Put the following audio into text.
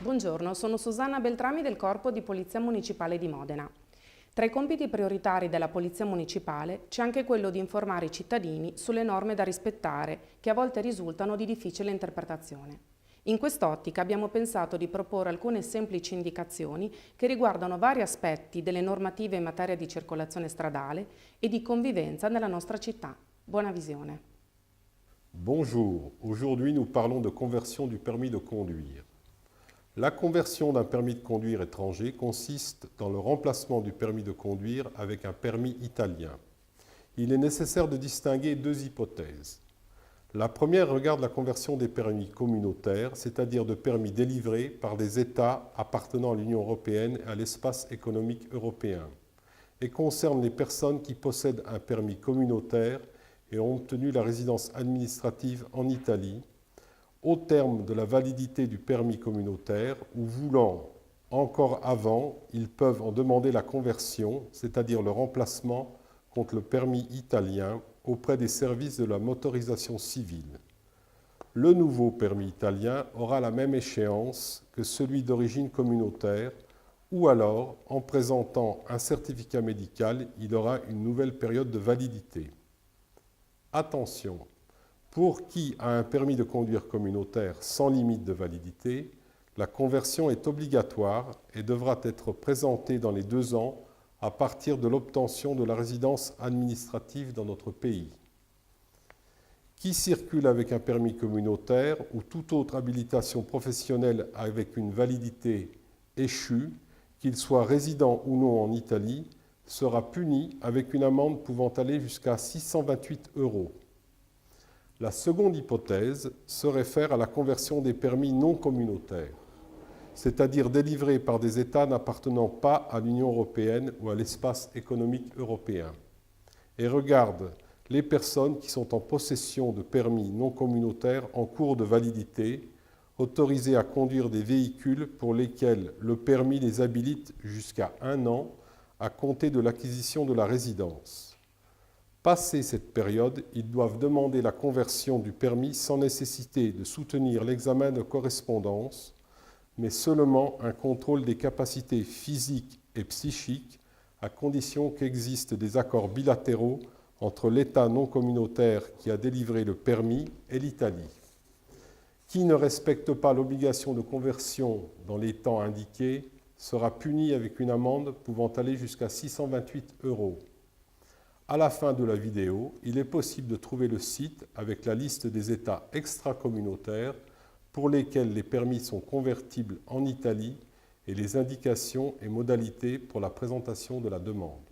Buongiorno, sono Susanna Beltrami del Corpo di Polizia Municipale di Modena. Tra i compiti prioritari della Polizia Municipale c'è anche quello di informare i cittadini sulle norme da rispettare, che a volte risultano di difficile interpretazione. In quest'ottica abbiamo pensato di proporre alcune semplici indicazioni che riguardano vari aspetti delle normative in materia di circolazione stradale e di convivenza nella nostra città. Buona visione. Bonjour, aujourd'hui nous parlons de conversion du permis de conduire. La conversion d'un permis de conduire étranger consiste dans le remplacement du permis de conduire avec un permis italien. Il est nécessaire de distinguer deux hypothèses. La première regarde la conversion des permis communautaires, c'est-à-dire de permis délivrés par des États appartenant à l'Union européenne et à l'espace économique européen, et concerne les personnes qui possèdent un permis communautaire et ont obtenu la résidence administrative en Italie, au terme de la validité du permis communautaire ou voulant encore avant, ils peuvent en demander la conversion, c'est-à-dire le remplacement contre le permis italien auprès des services de la motorisation civile. Le nouveau permis italien aura la même échéance que celui d'origine communautaire ou alors, en présentant un certificat médical, il aura une nouvelle période de validité. Attention! Pour qui a un permis de conduire communautaire sans limite de validité, la conversion est obligatoire et devra être présentée dans les 2 ans à partir de l'obtention de la résidence administrative dans notre pays. Qui circule avec un permis communautaire ou toute autre habilitation professionnelle avec une validité échue, qu'il soit résident ou non en Italie, sera puni avec une amende pouvant aller jusqu'à 628 €. La seconde hypothèse se réfère à la conversion des permis non communautaires, c'est-à-dire délivrés par des États n'appartenant pas à l'Union européenne ou à l'espace économique européen, et regarde les personnes qui sont en possession de permis non communautaires en cours de validité, autorisées à conduire des véhicules pour lesquels le permis les habilite jusqu'à 1 an à compter de l'acquisition de la résidence. Passé cette période, ils doivent demander la conversion du permis sans nécessité de soutenir l'examen de correspondance, mais seulement un contrôle des capacités physiques et psychiques, à condition qu'existent des accords bilatéraux entre l'État non communautaire qui a délivré le permis et l'Italie. Qui ne respecte pas l'obligation de conversion dans les temps indiqués sera puni avec une amende pouvant aller jusqu'à 628 €. À la fin de la vidéo, il est possible de trouver le site avec la liste des États extracommunautaires pour lesquels les permis sont convertibles en Italie et les indications et modalités pour la présentation de la demande.